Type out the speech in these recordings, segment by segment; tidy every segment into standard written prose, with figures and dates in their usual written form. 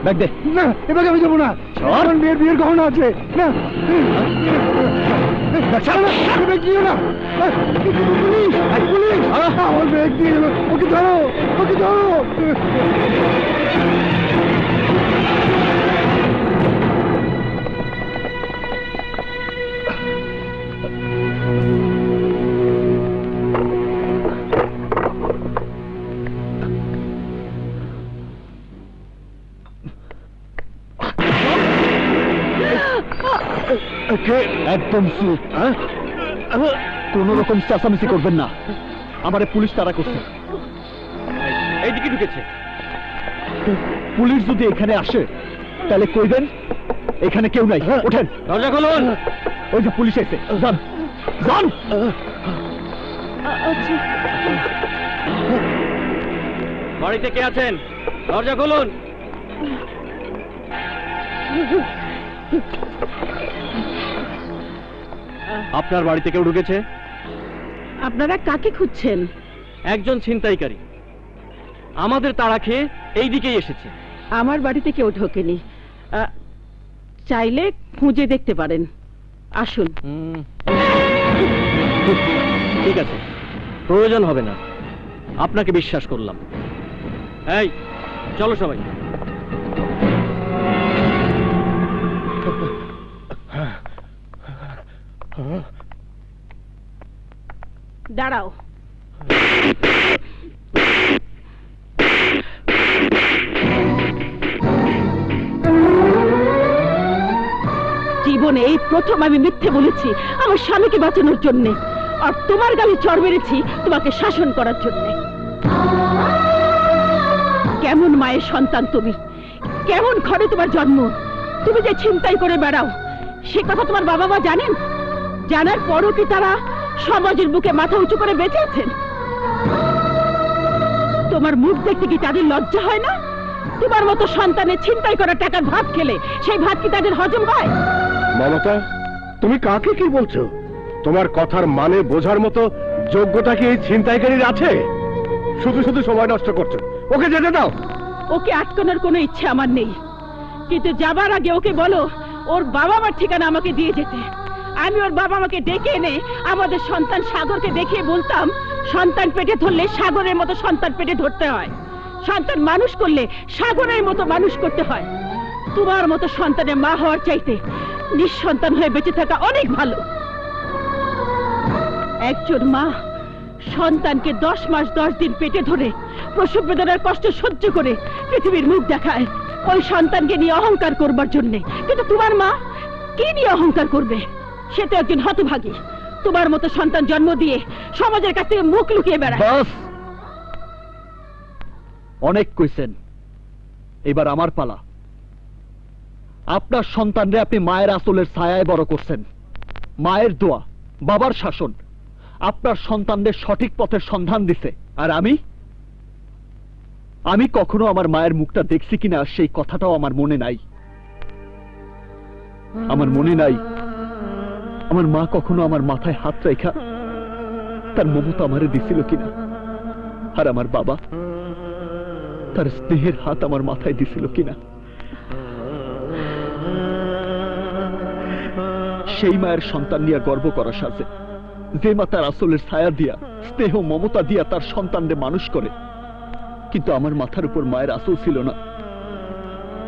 Bag দে। না, এবার আমি যাবো না। আমার বিয়ের গহনা আছে। না, ব্যাগ দিও না। পুলিশ, পুলিশ, আমার ব্যাগ দিয়ে গেল। ওকে ধরো, ওকে ধরো। একদম চুপ। কোন রকম চেঁচামেচি করবেন না, আমারে পুলিশ তাড়া করছে। এইদিকে ঢুকেছে। পুলিশ যদি এখানে আসে তাহলে কইবেন এখানে কেউ নাই। ওঠেন, দরজা খুলুন। ওই যে পুলিশ এসে, যান যান। বাড়িতে কে আছেন? দরজা খুলুন। আপনার বাড়িতে কেউ ঢুকেছে? আপনারা কাকে খুঁজছেন? একজন ছিনতাইকারী আমাদের তাড়া খেয়ে এই দিকেই এসেছে। আমার বাড়িতে কেউ ঢোকেনি। চাইলে খুঁজে দেখতে পারেন। আসুন। ঠিক আছে, প্রয়োজন হবে না, আপনাকে বিশ্বাস করলাম। এই চলো সবাই। দাঁড়াও। জীবনে এই প্রথম আমি মিথ্যে বলেছি আমার স্বামীকে বাঁচানোর জন্যে, আর তোমার গালে চড় মেরেছি তোমাকে শাসন করার জন্যে। কেমন মায়ের সন্তান তুমি, কেমন ঘরে তোমার জন্ম, তুমি যে ছিনতাই করে বেড়াও সে কথা তোমার বাবা মা জানেন? জানার পরও কি তারা সমাজের বুকে মাথা উঁচু করে বেঁচে আছেন? তোমার মুখ দেখতে কি তাদের লজ্জা হয় না? তোমার মতো সন্তানের ছিনতাই করা টাকার ভাত খেলে সেই ভাত কি তাদের হজম হয়? মমতা, তুমি কাকে কি বলছো? তোমার কথার মানে বোঝার মতো যোগ্যতা কি এই ছিনতাইকারীর আছে? শুধু শুধু সময় নষ্ট করছো। ওকে যেতে দাও। ওকে আটকানোর কোনো ইচ্ছে আমার নেই, কিন্তু যাবার আগে ওকে বলো ওর বাবা মার ঠিকানা আমাকে দিয়ে যেতে। আমি ওর বাবা মাকে ডেকে এনে আমাদের সন্তান সাগরকে দেখিয়ে বলতাম, সন্তান পেটে ধরলে সাগরের মতো সন্তান পেটে ধরতে হয়, সন্তান মানুষ করলে সাগরের মতো মানুষ করতে হয়। তোমার মতো সন্তানের মা হওয়ার চাইতে নিঃসন্তান হয়ে বেঁচে থাকা অনেক ভালো। একজন মা সন্তানকে 10 মাস 10 দিন পেটে ধরে প্রসব বেদনার কষ্ট সহ্য করে পৃথিবীর মুখ দেখায় ওই সন্তানকে নিয়ে অহংকার করবার জন্যে। কিন্তু তোমার মা কি নিয়ে অহংকার করবে? সে তো একজন হতভাগী। তোমার মতো সন্তান জন্ম দিয়ে সমাজের কাছ থেকে মুখ লুকিয়ে বেড়ায়। অনেক কইছেন, এবার আমার পালা। আপনার সন্তানরে আপনি মায়ের আঁচলের ছায়ায় বড় করছেন। মায়ের দোয়া, বাবার শাসন আপনার সন্তানদের সঠিক পথের সন্ধান দিছে। আর আমি কখনো আমার মায়ের মুখটা দেখছি কিনা সেই কথাটাও আমার মনে নাই। আমার মনে নাই আমার মা কখনো আমার মাথায় হাত রেখা তার মমতা আমারে দিছিল কিনা, আর আমার বাবা তার স্নেহের হাত আমার মাথায় দিছিল কিনা। সেই মায়ের সন্তান নিয়ে গর্ব করা সাজে, যে মা তার আসলের ছায়া দিয়া স্নেহ মমতা দিয়া তার সন্তানদের মানুষ করে। কিন্তু আমার মাথার উপর মায়ের আসল ছিল না,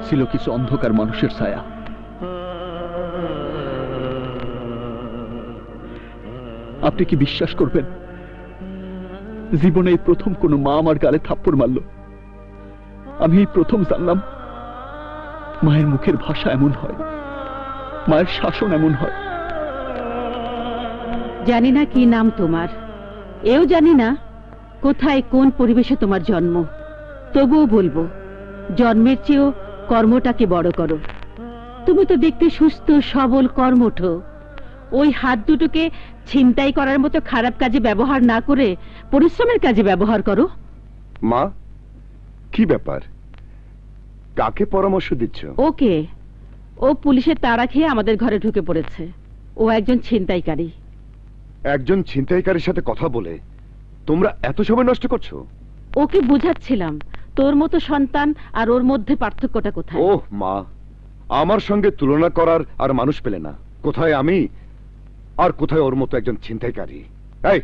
ছিল কিছু অন্ধকার মানুষের ছায়া। আপনি কি বিশ্বাস করবেন, জীবনে এই প্রথম কোন মা আমার গালে থাপ্পড় মারল। আমি এই প্রথম জানলাম মায়ের মুখের ভাষা এমন হয়, মায়ের শাসন এমন হয়। জানি না কি নাম তোমার, এও জানি না কোথায় কোন পরিবেশে তোমার জন্ম, তবুও বলবো জন্মের চেয়েও কর্মটাকে বড় করো। তুমি তো দেখতে সুস্থ সবল কর্মঠ, ওই হাত দুটোকে ছিনতাই করার মতো খারাপ কাজে ব্যবহার না করে পরিশ্রমের কাজে ব্যবহার করো। মা, কি ব্যাপার? কাকে পরামর্শ দিচ্ছ? ওকে, ও পুলিশের তাড়া খেয়ে আমাদের ঘরে ঢুকে পড়েছে। ও একজন ছিনতাইকারী। একজন ছিনতাইকারীর সাথে কথা বলে তোমরা এত সময় নষ্ট করছো? ওকে বুঝাচ্ছিলাম তোর মতো সন্তান আর ওর মধ্যে পার্থক্যটা কোথায়? ওহ মা, আমার সঙ্গে তুলনা করার আর মানুষ পেলে না। কোথায় আমি আর কোথায় ওর মতো একজন ছিনতাইকারী? এই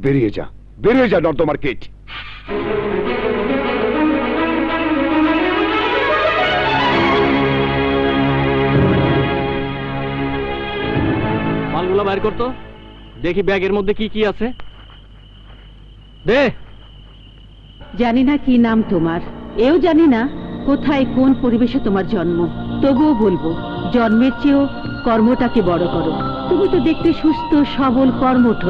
বেরিয়ে যা, বেরিয়ে যা নর্দমার কিট। মালগুলা বাইর করতো, দেখি ব্যাগের মধ্যে কি কি আছে। দে। জানি না কি নাম তোমার, এও জানি না কোথায় কোন পরিবেশে তোমার জন্ম, তবুও বলবো জন্মের চেয়েও কর্মটাকে বড় করো। তুমি তো দেখতে সুস্থ সবল কর্মঠ,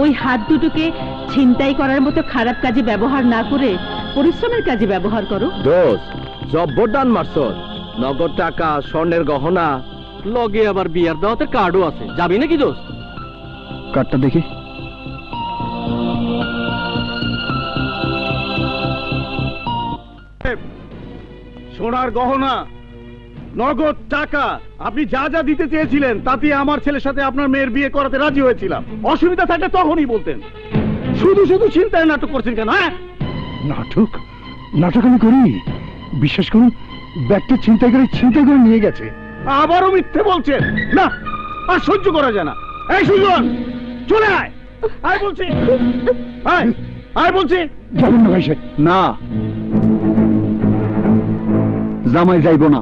ওই হাত দুটোকে ছিনতাই করার মতো খারাপ কাজে ব্যবহার না করে পরিশ্রমের কাজে ব্যবহার করো। দোস্ত জব্বরদান মারছস, নগদ টাকা, স্বর্ণের গহনা, লগে আবার বিয়ার দাওয়াতের কার্ডও আছে, যাবি নাকি দোস্ত? কার্ডটা দেখি। সোনার গহনা, নগদ টাকা, আপনি যা যা দিতে চেয়েছিলেন তাতে আমার ছেলের সাথে আপনার মেয়ের বিয়ে করাতে রাজি হয়েছিলাম। অসুবিধা থাকলে তখনই বলতেন। শুধু শুধু চিন্তায় নাটক করছেন কেন? হ্যাঁ, নাটক নাটক আমি করি? বিশ্বাস করুন, ব্যাগটা ছিনতাই করে নিয়ে গেছে। আবারও মিথ্যে বলছেন। না, আর সহ্য করা যায় না। এই সুজন, চলে আয়, আয় বলছি, আয়, আয় বলছি। যাবেন না ভাই সাহেব? না, জামাই যাইব না।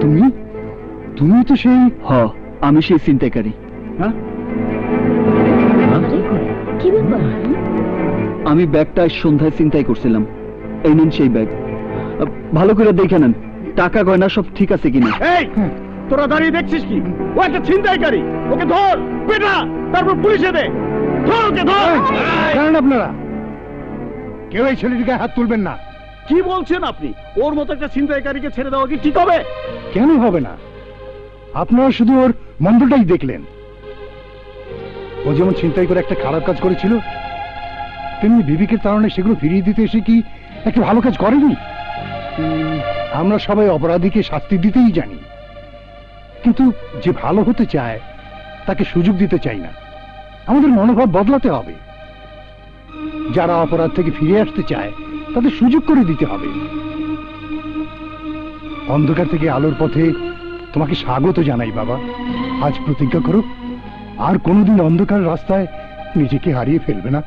তুমি তুমি তো সেই আমি সেই ছিনতাইকারী। হ্যাঁ? আমি ব্যাগটা আজ সন্ধ্যায় ছিনতাই করছিলাম। এই নিন সেই ব্যাগ, ভালো করে দেখে নেন টাকা গয়না সব ঠিক আছে কিনা। এই, তোরা দাঁড়িয়ে দেখছিস কি? ও একটা ছিনতাইকারী, ওকে ধর, পেটা, তারপর পুলিশে দে। ধর ওকে, ধর। জানেন আপনারা, কেউ এই ছেলেটিকে হাত তুলবেন না। কি বলছেন আপনি? ওর মতো একটা ছিনতাইকারীকে ছেড়ে দেওয়া কি ঠিক হবে? কেন হবে না? আপনারা শুধু ওর মন্দটাই দেখলেন। ও যেমন ছিনতাই করে একটা খারাপ কাজ করেছিল, তেমনি বিবেকের তাড়নায় সেগুলো ফিরিয়ে দিতে এসে কি একটা ভালো কাজ করেনি? আমরা সবাই অপরাধীকে শাস্তি দিতেই জানি, কিন্তু যে ভালো হতে চায় তাকে সুযোগ দিতে চাই না। আমাদের মনোভাব বদলাতে হবে। যারা অপরাধ থেকে ফিরে আসতে চায় তাদের সুযোগ করে দিতে হবে। অন্ধকার থেকে আলোর পথে তোমাকে স্বাগত জানাই বাবা। আজ প্রতিজ্ঞা করো আর কোনোদিন অন্ধকার রাস্তায় নিজেকে হারিয়ে ফেলবে না।